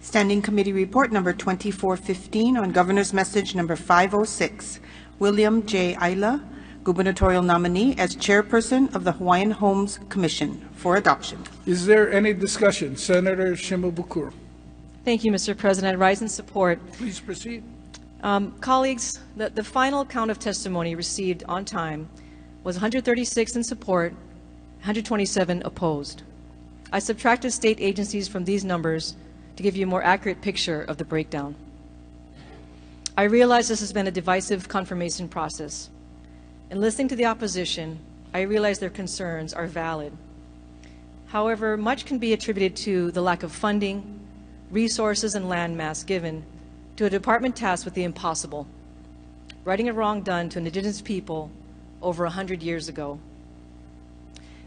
Standing Committee Report number 2415 on Governor's Message number 506. William J. Aila, gubernatorial nominee, as chairperson of the Hawaiian Homes Commission, for adoption. Is there any discussion? Senator Shimabukuro. Thank you, Mr. President. I rise in support. Please proceed. Colleagues, the final count of testimony received on time was 136 in support, 127 opposed. I subtracted state agencies from these numbers to give you a more accurate picture of the breakdown. I realize this has been a divisive confirmation process. In listening to the opposition, I realize their concerns are valid. However, much can be attributed to the lack of funding, resources, and landmass given to a department tasked with the impossible, righting a wrong done to indigenous people over 100 years ago.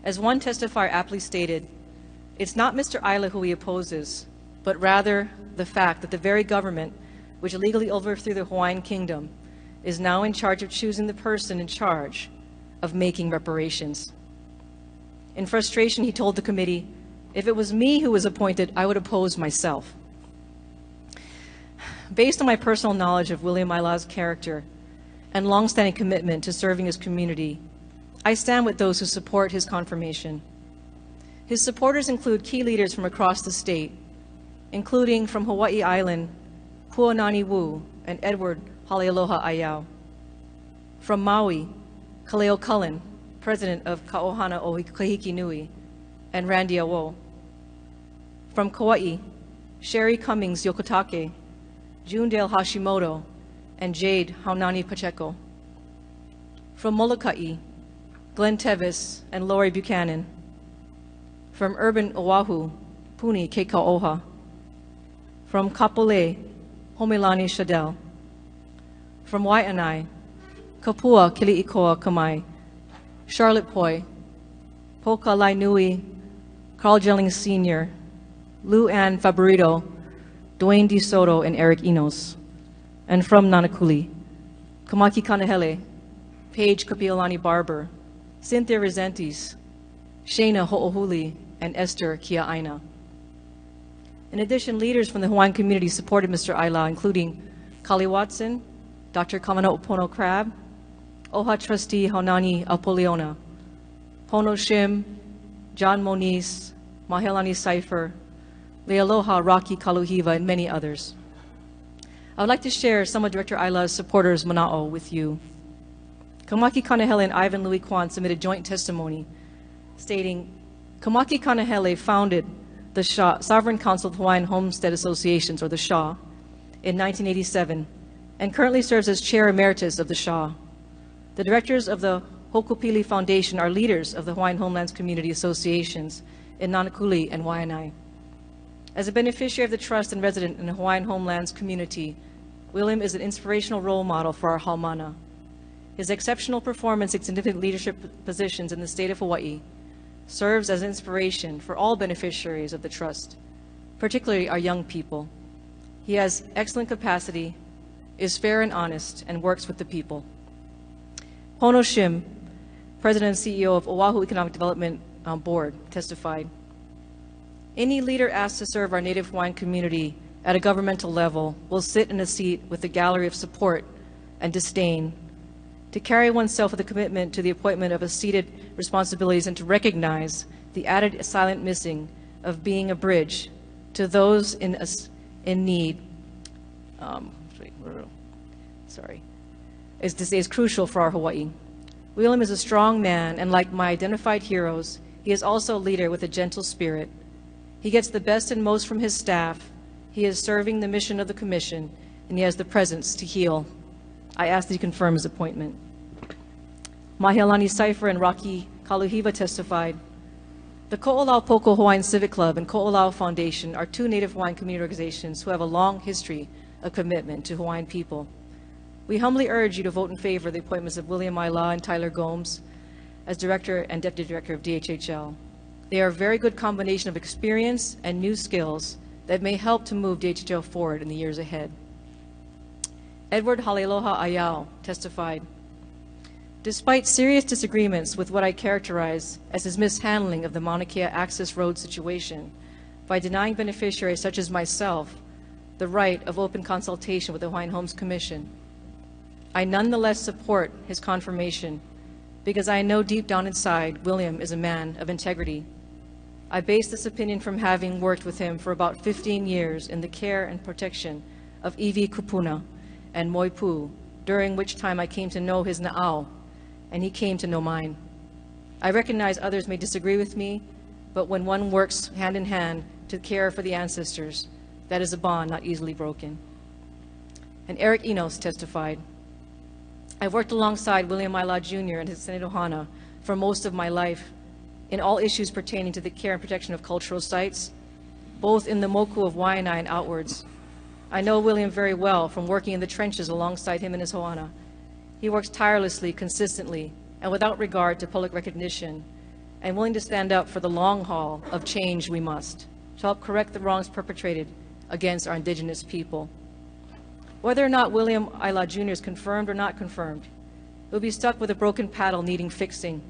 As one testifier aptly stated, it's not Mr. Aila who he opposes, but rather the fact that the very government which illegally overthrew the Hawaiian Kingdom is now in charge of choosing the person in charge of making reparations. In frustration, he told the committee, if it was me who was appointed, I would oppose myself. Based on my personal knowledge of William Aila's character and longstanding commitment to serving his community, I stand with those who support his confirmation. His supporters include key leaders from across the state, including from Hawaii Island, Puanani Wu and Edward Halealoha Ayau. From Maui, Kaleo Cullen, president of Ka'ohana o Kahiki Nui, and Randy Awo. From Kauai, Sherry Cummings Yokotake, Jundale Hashimoto, and Jade Haunani Pacheco. From Molokai, Glenn Tevis and Lori Buchanan. From Urban Oahu, Puni Keikaoha. From Kapolei, Homelani Shadell. From Waianae, Kapua Kili'ikoa Kamai, Charlotte Poi, Poka Lainui, Carl Jennings Sr., Lou Ann Favorito, Dwayne D. Soto, and Eric Enos. And from Nanakuli, Kamaki Kahele, Paige Kapiolani Barber, Cynthia Resentis, Shayna Ho'ohuli, and Esther Kia'aina. In addition, leaders from the Hawaiian community supported Mr. Aila, including Kali Watson, Dr. Kamana Opono Crab, OHA trustee Haunani Apoliona, Pono Shim, John Moniz, Mahelani Cipher, Lealoha Rocky Kaluhiva, and many others. I would like to share some of Director Aila's supporters' mana'o with you. Kamaki Kanahele and Ivan Louis Kwan submitted joint testimony stating, Kamaki Kanahele founded the SHA, Sovereign Council of Hawaiian Homestead Associations, or the SHA, in 1987, and currently serves as Chair Emeritus of the SHA. The directors of the Hokupili Foundation are leaders of the Hawaiian Homelands Community Associations in Nanakuli and Waianae. As a beneficiary of the trust and resident in the Hawaiian Homelands community, William is an inspirational role model for our haumana. His exceptional performance in significant leadership positions in the state of Hawaii serves as an inspiration for all beneficiaries of the trust, particularly our young people. He has excellent capacity, is fair and honest, and works with the people. Pono Shim, President and CEO of Oahu Economic Development Board, testified, any leader asked to serve our native Hawaiian community at a governmental level will sit in a seat with a gallery of support and disdain. To carry oneself with a commitment to the appointment of seated responsibilities and to recognize the added silent missing of being a bridge to those in need is crucial for our Hawaii. William is a strong man, and like my identified heroes, he is also a leader with a gentle spirit. He gets the best and most from his staff. He is serving the mission of the Commission, and he has the presence to heal. I ask that he confirm his appointment. Mahialani Cipher and Rocky Kaluhiva testified, the Ko'olau Poko Hawaiian Civic Club and Ko'olau Foundation are two Native Hawaiian community organizations who have a long history of commitment to Hawaiian people. We humbly urge you to vote in favor of the appointments of William Aila and Tyler Gomes as Director and Deputy Director of DHHL. They are a very good combination of experience and new skills that may help to move DHHL forward in the years ahead. Edward Halealoha Ayau testified, despite serious disagreements with what I characterize as his mishandling of the Mauna Kea access road situation by denying beneficiaries such as myself the right of open consultation with the Hawaiian Homes Commission. I nonetheless support his confirmation because I know deep down inside William is a man of integrity. I base this opinion from having worked with him for about 15 years in the care and protection of Iwi Kupuna and Moipu, during which time I came to know his na'au, and he came to know mine. I recognize others may disagree with me, but when one works hand in hand to care for the ancestors, that is a bond not easily broken. And Eric Enos testified, I worked alongside William Aila Jr. and his Senate Ohana for most of my life in all issues pertaining to the care and protection of cultural sites, both in the moku of Waianae and outwards. I know William very well from working in the trenches alongside him and his Hoana. He works tirelessly, consistently, and without regard to public recognition, and willing to stand up for the long haul of change we must, to help correct the wrongs perpetrated against our indigenous people. Whether or not William Aila Jr. is confirmed or not confirmed, he'll be stuck with a broken paddle needing fixing.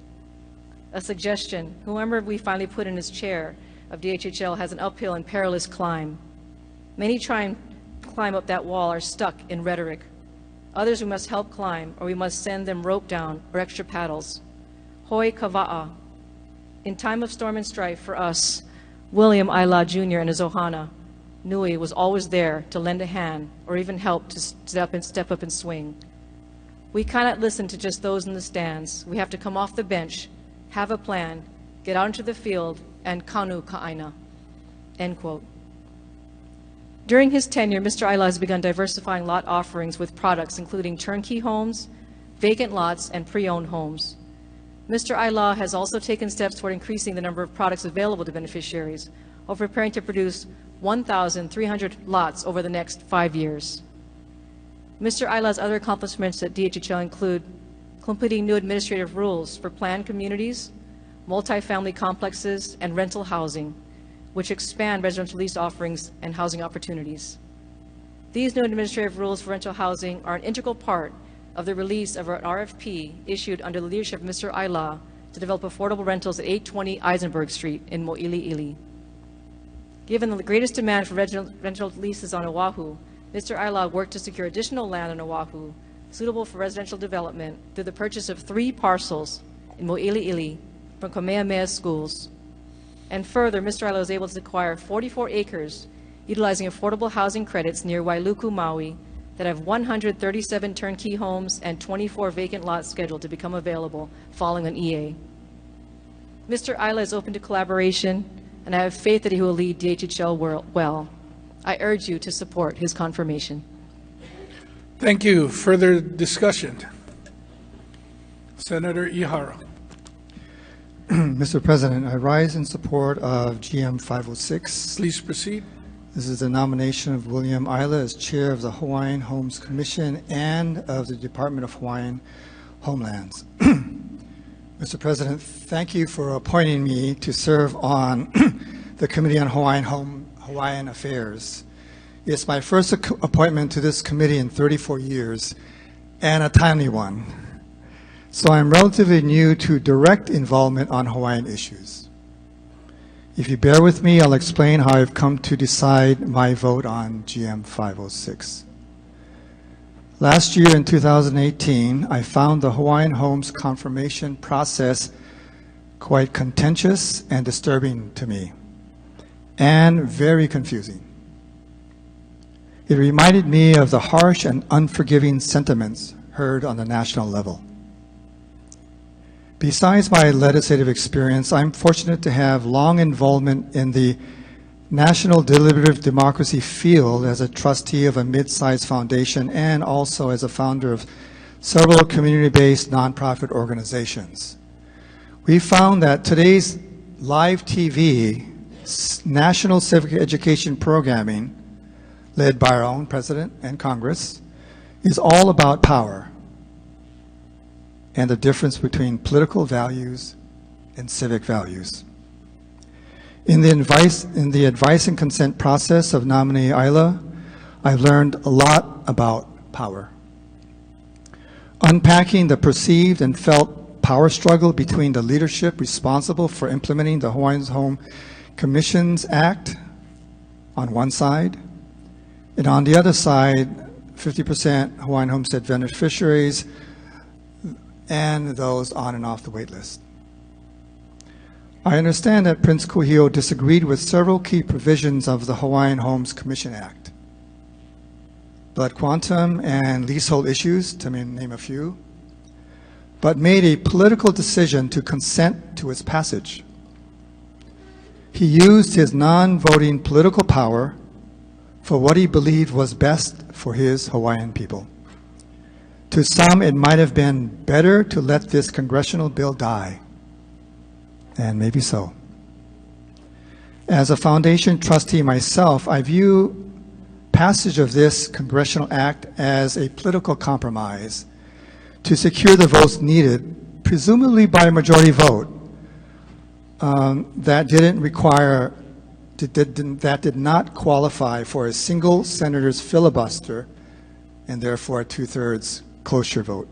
A suggestion, whoever we finally put in his chair of DHHL has an uphill and perilous climb. Many try and climb up that wall are stuck in rhetoric. Others we must help climb, or we must send them rope down or extra paddles. Hoi kawa'a. In time of storm and strife for us, William Aila Jr. and his Ohana, Nui was always there to lend a hand or even help to step up and swing. We cannot listen to just those in the stands. We have to come off the bench, have a plan, get out into the field, and kanu ka'aina, end quote. During his tenure, Mr. Aila has begun diversifying lot offerings with products including turnkey homes, vacant lots, and pre-owned homes. Mr. Aila has also taken steps toward increasing the number of products available to beneficiaries, while preparing to produce 1,300 lots over the next 5 years. Mr. Aila's other accomplishments at DHHL include completing new administrative rules for planned communities, multifamily complexes, and rental housing, which expand residential lease offerings and housing opportunities. These new administrative rules for rental housing are an integral part of the release of our RFP issued under the leadership of Mr. Aila to develop affordable rentals at 820 Eisenberg Street in Mo'ili'ili. Given the greatest demand for rental leases on Oahu, Mr. Aila worked to secure additional land on Oahu suitable for residential development through the purchase of 3 parcels in Mo'ili'ili from Kamehameha schools. And further, Mr. Aila was able to acquire 44 acres utilizing affordable housing credits near Wailuku, Maui, that have 137 turnkey homes and 24 vacant lots scheduled to become available following an EA. Mr. Aila is open to collaboration, and I have faith that he will lead DHHL well. I urge you to support his confirmation. Thank you. Further discussion? Senator Ihara. Mr. President, I rise in support of GM 506. Please proceed. This is the nomination of William Aila as chair of the Hawaiian Homes Commission and of the Department of Hawaiian Homelands. Mr. President, thank you for appointing me to serve on the Committee on Hawaiian Affairs. It's my first appointment to this committee in 34 years, and a timely one. So I'm relatively new to direct involvement on Hawaiian issues. If you bear with me, I'll explain how I've come to decide my vote on GM 506. Last year in 2018, I found the Hawaiian Homes confirmation process quite contentious and disturbing to me, and very confusing. It reminded me of the harsh and unforgiving sentiments heard on the national level. Besides my legislative experience, I'm fortunate to have long involvement in the national deliberative democracy field as a trustee of a mid-sized foundation and also as a founder of several community-based nonprofit organizations. We found that today's live TV, national civic education programming, led by our own president and Congress, is all about power and the difference between political values and civic values. In the advice and consent process of nominee Aila, I've learned a lot about power. Unpacking the perceived and felt power struggle between the leadership responsible for implementing the Hawaiian Homes Commission's Act on one side And on the other side, 50% Hawaiian homestead beneficiaries and those on and off the wait list. I understand that Prince Kuhio disagreed with several key provisions of the Hawaiian Homes Commission Act. Blood quantum and leasehold issues, to name a few, but made a political decision to consent to its passage. He used his non-voting political power for what he believed was best for his Hawaiian people. To some, it might have been better to let this congressional bill die. And maybe so. As a foundation trustee myself, I view passage of this congressional act as a political compromise to secure the votes needed, presumably by a majority vote, that did not qualify for a single senator's filibuster and therefore a 2/3 cloture vote.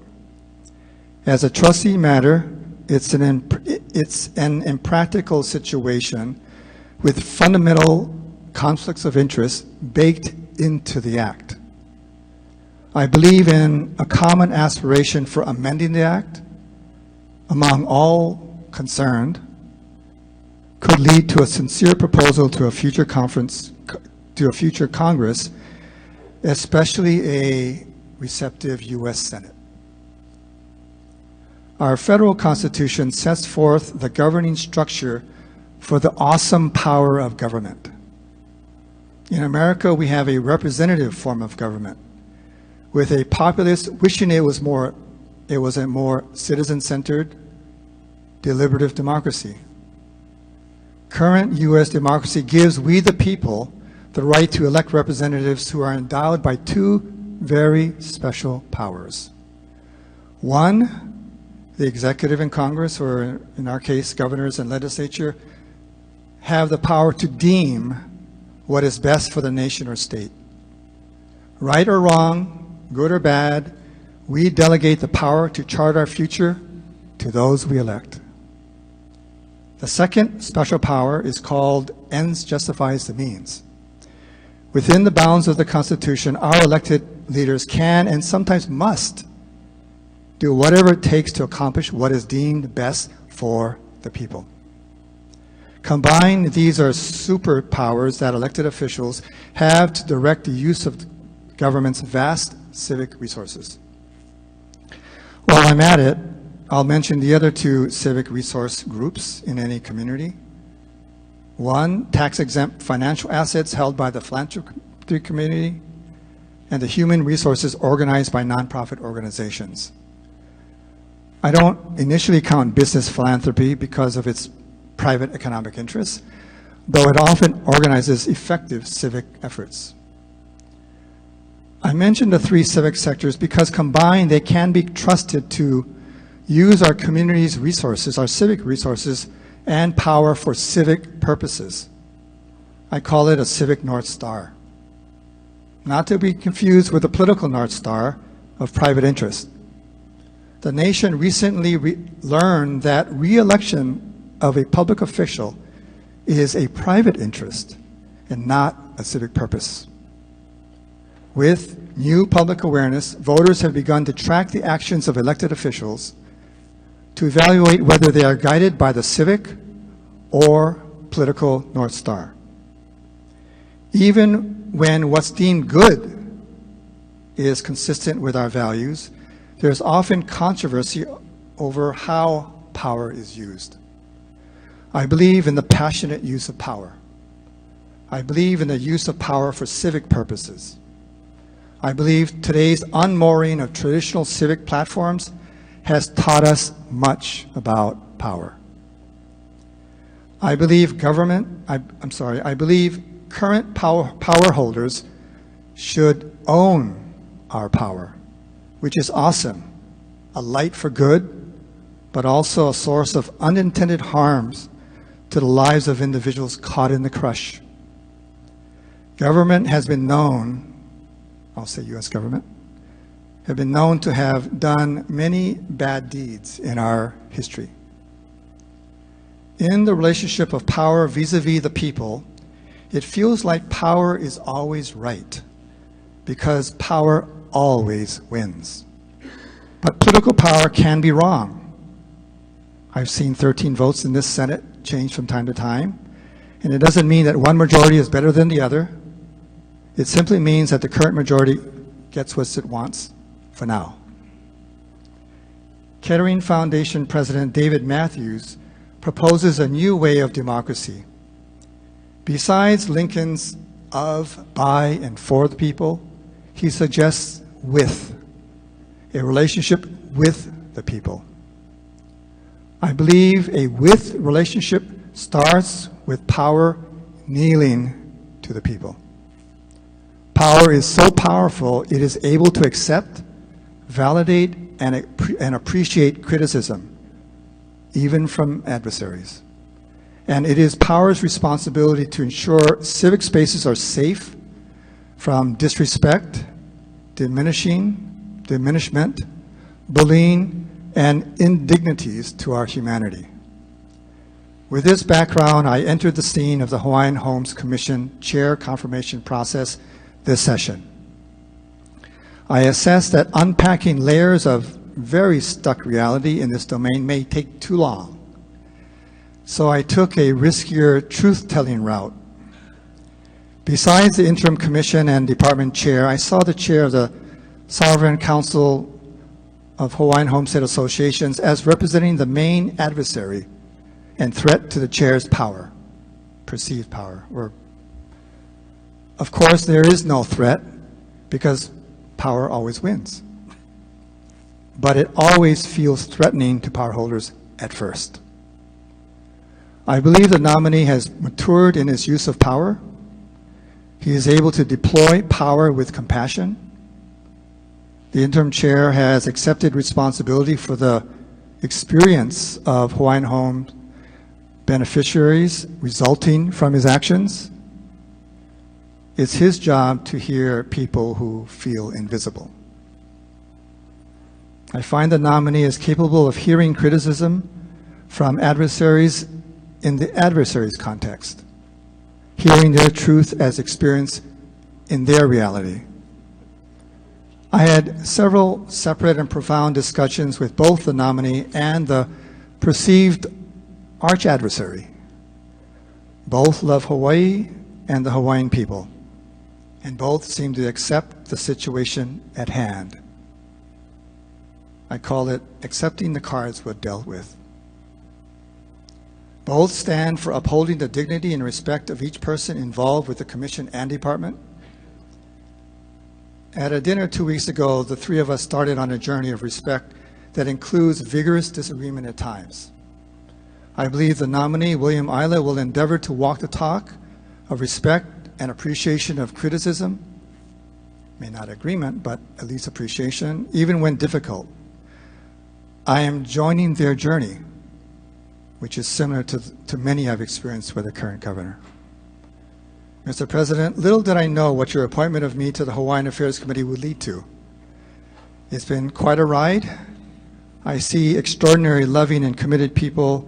As a trustee matter, it's an impractical situation with fundamental conflicts of interest baked into the act. I believe in a common aspiration for amending the act among all concerned could lead to a sincere proposal to a future Congress, especially a receptive U.S. Senate. Our federal Constitution sets forth the governing structure for the awesome power of government. In America, we have a representative form of government, with a populace wishing it was a more citizen-centered, deliberative democracy. Current U.S. democracy gives we the people the right to elect representatives who are endowed by two very special powers. One, the executive and Congress, or in our case, governors and legislature, have the power to deem what is best for the nation or state. Right or wrong, good or bad, we delegate the power to chart our future to those we elect. The second special power is called ends justifies the means. Within the bounds of the Constitution, our elected leaders can and sometimes must do whatever it takes to accomplish what is deemed best for the people. Combined, these are superpowers that elected officials have to direct the use of government's vast civic resources. While I'm at it, I'll mention the other two civic resource groups in any community. One, tax-exempt financial assets held by the philanthropy community, and the human resources organized by nonprofit organizations. I don't initially count business philanthropy because of its private economic interests, though it often organizes effective civic efforts. I mentioned the three civic sectors because combined they can be trusted to use our community's resources, our civic resources, and power for civic purposes. I call it a civic North Star. Not to be confused with the political North Star of private interest. The nation recently learned that re-election of a public official is a private interest and not a civic purpose. With new public awareness, voters have begun to track the actions of elected officials to evaluate whether they are guided by the civic or political North Star. Even when what's deemed good is consistent with our values, there's often controversy over how power is used. I believe in the passionate use of power. I believe in the use of power for civic purposes. I believe today's unmooring of traditional civic platforms has taught us much about power. I believe I believe current power holders should own our power, which is awesome, a light for good, but also a source of unintended harms to the lives of individuals caught in the crush. Government has been known, I'll say U.S. government, have been known to have done many bad deeds in our history. In the relationship of power vis-a-vis the people, it feels like power is always right because power always wins. But political power can be wrong. I've seen 13 votes in this Senate change from time to time, and it doesn't mean that one majority is better than the other. It simply means that the current majority gets what it wants for now. Kettering Foundation President David Matthews proposes a new way of democracy. Besides Lincoln's of, by, and for the people, he suggests with, a relationship with the people. I believe a with relationship starts with power kneeling to the people. Power is so powerful, it is able to accept, validate, and appreciate criticism, even from adversaries. And it is power's responsibility to ensure civic spaces are safe from disrespect, diminishment, bullying, and indignities to our humanity. With this background, I entered the scene of the Hawaiian Homes Commission chair confirmation process this session. I assessed that unpacking layers of very stuck reality in this domain may take too long. So I took a riskier truth-telling route. Besides the interim commission and department chair, I saw the chair of the Sovereign Council of Hawaiian Homestead Associations as representing the main adversary and threat to the chair's power, perceived power. Of course, there is no threat because power always wins. But it always feels threatening to power holders at first. I believe the nominee has matured in his use of power. He is able to deploy power with compassion. The interim chair has accepted responsibility for the experience of Hawaiian Home beneficiaries resulting from his actions. It's his job to hear people who feel invisible. I find the nominee is capable of hearing criticism from adversaries in the adversary's context, hearing their truth as experienced in their reality. I had several separate and profound discussions with both the nominee and the perceived arch adversary. Both love Hawaii and the Hawaiian people, and both seem to accept the situation at hand. I call it accepting the cards we're dealt with. Both stand for upholding the dignity and respect of each person involved with the commission and department. At a dinner 2 weeks ago, the three of us started on a journey of respect that includes vigorous disagreement at times. I believe the nominee, William Aila, will endeavor to walk the talk of respect and appreciation of criticism, may not agreement, but at least appreciation, even when difficult. I am joining their journey, which is similar to many I've experienced with the current governor. Mr. President, little did I know what your appointment of me to the Hawaiian Affairs Committee would lead to. It's been quite a ride. I see extraordinary loving and committed people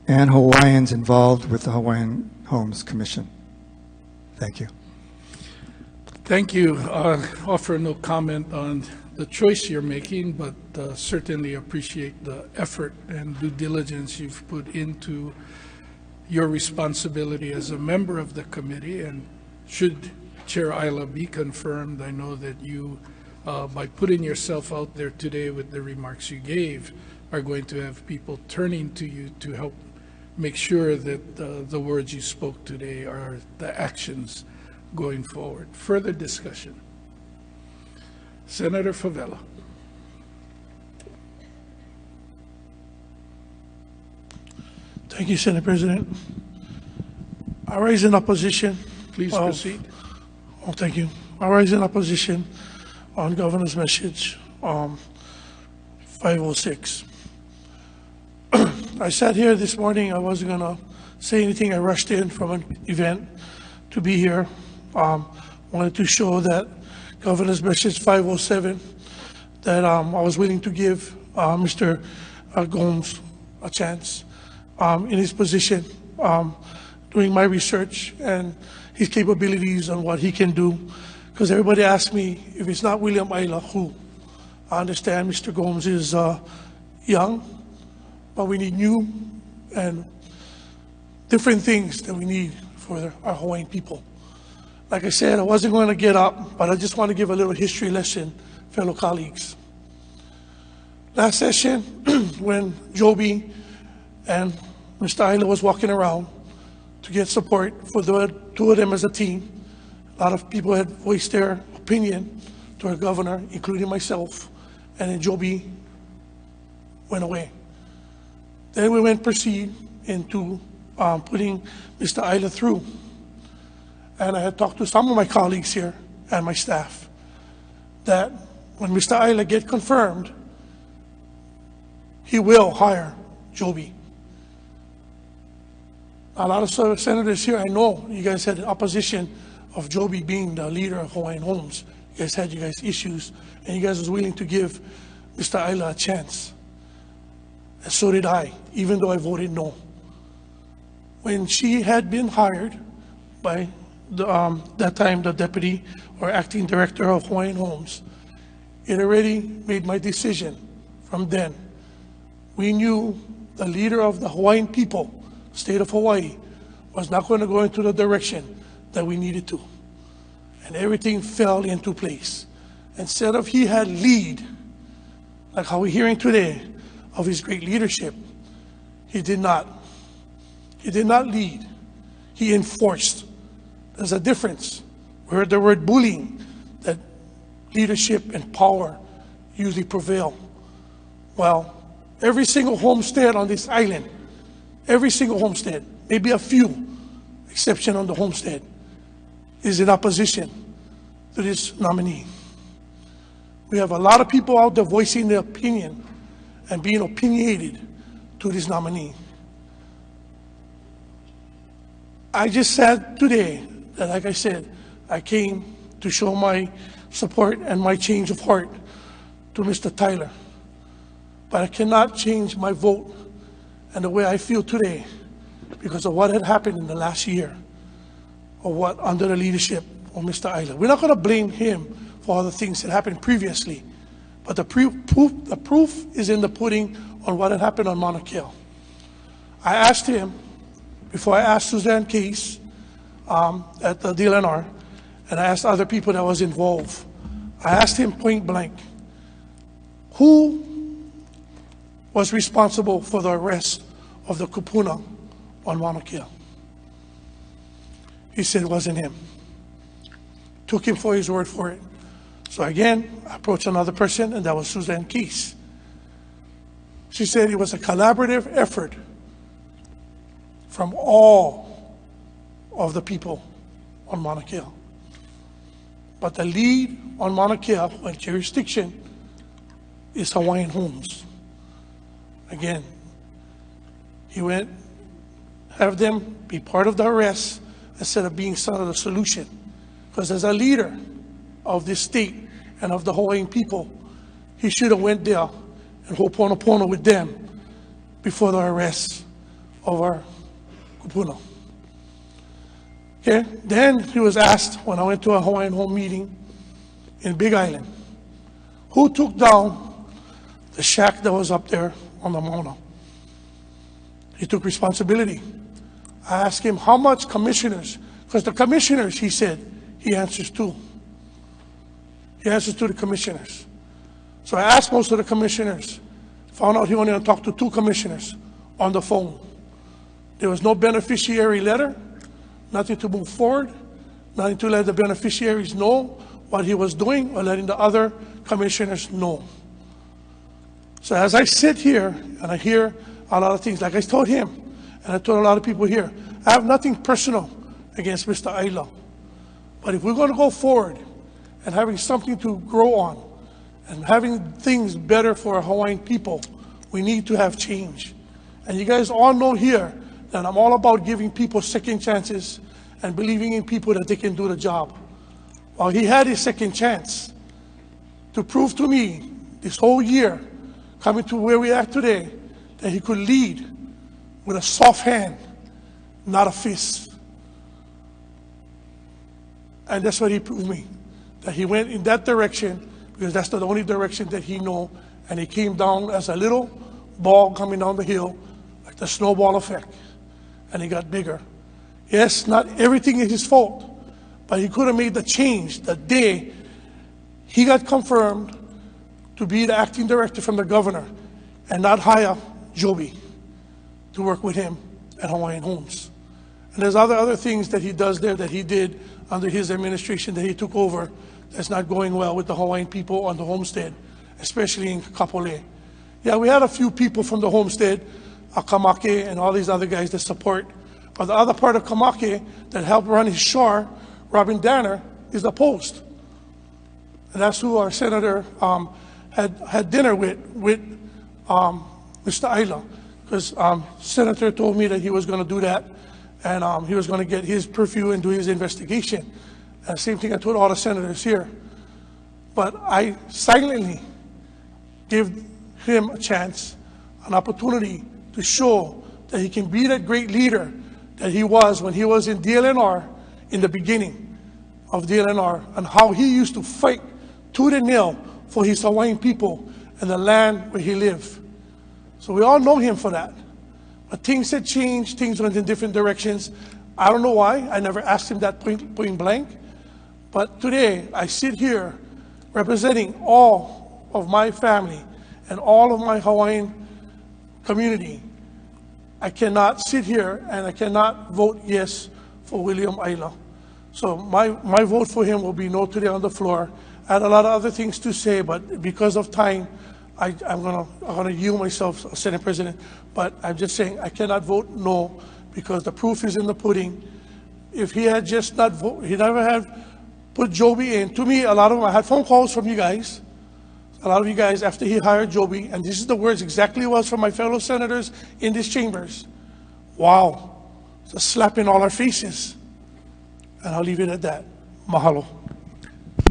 and Hawaiians involved with the Hawaiian Homes Commission. Thank you. Thank you. I offer no comment on the choice you're making, but certainly appreciate the effort and due diligence you've put into your responsibility as a member of the committee. And should Chair Aila be confirmed, I know that you, by putting yourself out there today with the remarks you gave, are going to have people turning to you to help make sure that the words you spoke today are the actions going forward. Further discussion. Senator Fevella. Thank you, Senate President. I rise in opposition. Please proceed. Oh, thank you. I rise in opposition on Governor's message 506. I sat here this morning. I wasn't going to say anything. I rushed in from an event to be here. Wanted to show that Governor's message 507, that I was willing to give Mr. Gomes a chance in his position, doing my research and his capabilities on what he can do, because everybody asks me, if it's not William Aila, who? I understand Mr. Gomes is young, but we need new and different things that we need for our Hawaiian people. Like I said, I wasn't going to get up, but I just want to give a little history lesson, fellow colleagues. Last session, when Joby and Mr. Aila was walking around to get support for the two of them as a team, a lot of people had voiced their opinion to our governor, including myself, and then Joby went away. Then we went proceed into putting Mr. Aila through. And I had talked to some of my colleagues here and my staff that when Mr. Aila get confirmed, he will hire Joby. A lot of senators here, I know you guys had opposition of Joby being the leader of Hawaiian Homes. You guys had issues, and you guys was willing to give Mr. Aila a chance. And so did I, even though I voted no. When she had been hired by that time the deputy or acting director of Hawaiian Homes, it already made my decision from then. We knew the leader of the Hawaiian people, state of Hawaii, was not going to go into the direction that we needed to. And everything fell into place. Instead of he had lead, like how we're hearing today of his great leadership, he did not. He did not lead. He enforced. There's a difference. We heard the word bullying, that leadership and power usually prevail. Well, every single homestead on this island, every single homestead, maybe a few, exception on the homestead, is in opposition to this nominee. We have a lot of people out there voicing their opinion and being opinionated to this nominee. I just said today that, like I said, I came to show my support and my change of heart to Mr. Tyler. But I cannot change my vote and the way I feel today because of what had happened in the last year, or what under the leadership of Mr. Aila. We're not going to blame him for all the things that happened previously, but the proof is in the pudding on what had happened on Mauna Kea. I asked him, before I asked Suzanne Case at the DLNR, and I asked other people that was involved, I asked him point blank, who was responsible for the arrest of the kupuna on Mauna Kea? He said it wasn't him. Took him for his word for it. So again, I approached another person, and that was Suzanne Case. She said it was a collaborative effort from all of the people on Mauna Kea. But the lead on Mauna Kea, by jurisdiction, is Hawaiian Homes. Again, he went, have them be part of the arrest instead of being part of the solution. Because as a leader of this state and of the Hawaiian people, he should have went there and ho'oponopono with them before the arrest of our kupuna. Okay, then he was asked when I went to a Hawaiian home meeting in Big Island, who took down the shack that was up there on the Mauna? He took responsibility. I asked him how much commissioners, because the commissioners, he said, he answers to. He answers to the commissioners. So I asked most of the commissioners, found out he only talked to 2 commissioners on the phone. There was no beneficiary letter, nothing to move forward, nothing to let the beneficiaries know what he was doing or letting the other commissioners know. So as I sit here and I hear a lot of things, like I told him, and I told a lot of people here, I have nothing personal against Mr. Aila. But if we're going to go forward and having something to grow on and having things better for our Hawaiian people, we need to have change. And you guys all know here that I'm all about giving people second chances and believing in people that they can do the job. Well, he had his second chance to prove to me this whole year, coming to where we are today, that he could lead with a soft hand, not a fist. And that's what he proved me. that he went in that direction because that's the only direction that he knew, and he came down as a little ball coming down the hill, like the snowball effect, and he got bigger. Yes, not everything is his fault, but he could have made the change the day he got confirmed to be the acting director from the governor and not hire Joby to work with him at Hawaiian Homes. And there's other things that he does there that he did under his administration that he took over that's not going well with the Hawaiian people on the homestead, especially in Kahele. Yeah, we had a few people from the homestead, Kamake and all these other guys that support. But the other part of Kamake that helped run his shore, Robin Danner, is the Post. And that's who our senator had dinner with Mr. Aila, because Senator told me that he was going to do that, and he was going to get his purview and do his investigation. And same thing I told all the senators here. But I silently give him a chance, an opportunity to show that he can be that great leader that he was when he was in DLNR, in the beginning of DLNR, and how he used to fight tooth and nail for his Hawaiian people and the land where he lived. So we all know him for that. But things had changed, things went in different directions. I don't know why, I never asked him that point blank. But today, I sit here representing all of my family and all of my Hawaiian community. I cannot sit here and I cannot vote yes for William Aila. So my vote for him will be no today on the floor. I had a lot of other things to say, but because of time, I'm gonna yield myself, Senate President. But I'm just saying I cannot vote no because the proof is in the pudding. If he had just not voted, he never had put Joby in. To me, a lot of them, I had phone calls from you guys, a lot of you guys after he hired Joby, and this is the words exactly was from my fellow senators in these chambers. Wow, it's a slap in all our faces. And I'll leave it at that. Mahalo.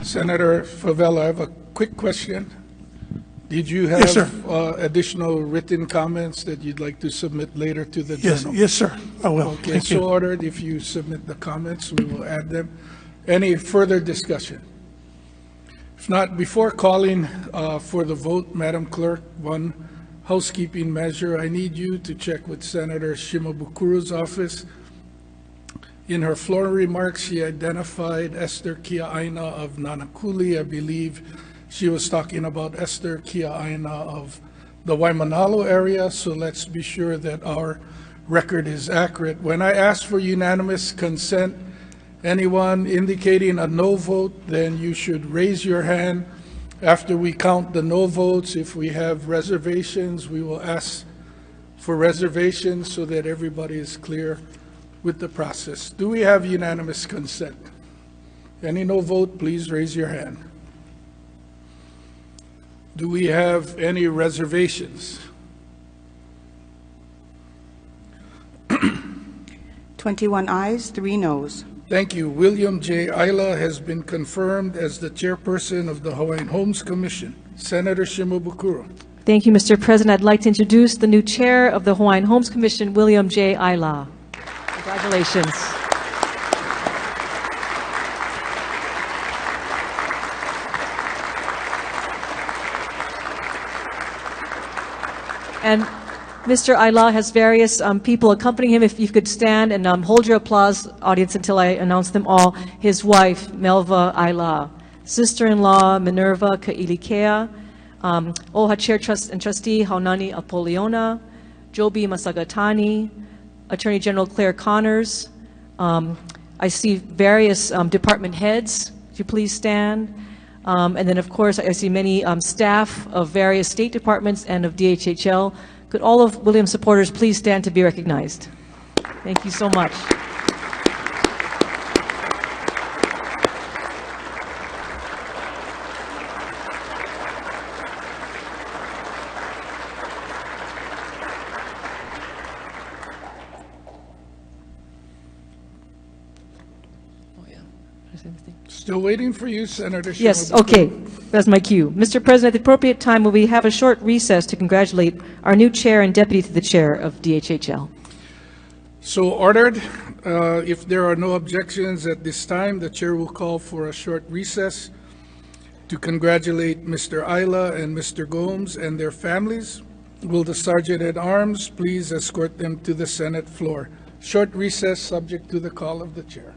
Senator Fevella, I have a quick question. Did you have additional written comments that you'd like to submit later to the journal? Yes, sir, I will. Okay, Thank you. so ordered. If you submit the comments, we will add them. Any further discussion? If not, before calling for the vote, Madam Clerk, one housekeeping measure. I need you to check with Senator Shimabukuru's office. In her floor remarks, she identified Esther Kia'aina of Nanakuli. I believe she was talking about Esther Kia'aina of the Waimanalo area, so let's be sure that our record is accurate. When I ask for unanimous consent, anyone indicating a no vote, then you should raise your hand. After we count the no votes, if we have reservations, we will ask for reservations so that everybody is clear with the process. Do we have unanimous consent? Any no vote, please raise your hand. Do we have any reservations? 21 ayes, 3 noes. Thank you. William J. Aila has been confirmed as the chairperson of the Hawaiian Homes Commission. Senator Shimabukuro. Thank you, Mr. President. I'd like to introduce the new chair of the Hawaiian Homes Commission, William J. Aila. Congratulations. And Mr. Aila has various people accompanying him. If you could stand and hold your applause, audience, until I announce them all. His wife, Melva Aila. Sister-in-law, Minerva Ka'ilikea. OHA Chair and Trustee, Haunani Apoliona. Joby Masagatani. Attorney General Claire Connors. I see various department heads. Would you please stand? And then, of course, I see many staff of various state departments and of DHHL. Could all of William's supporters please stand to be recognized? Thank you so much. Still waiting for you, Senator Shimabukuro. Yes, okay. That's my cue. Mr. President, at the appropriate time, will we have a short recess to congratulate our new chair and deputy to the chair of DHHL? So ordered. If there are no objections at this time, the chair will call for a short recess. To congratulate Mr. Aila and Mr. Gomes and their families, will the Sergeant at Arms please escort them to the Senate floor? Short recess, subject to the call of the chair.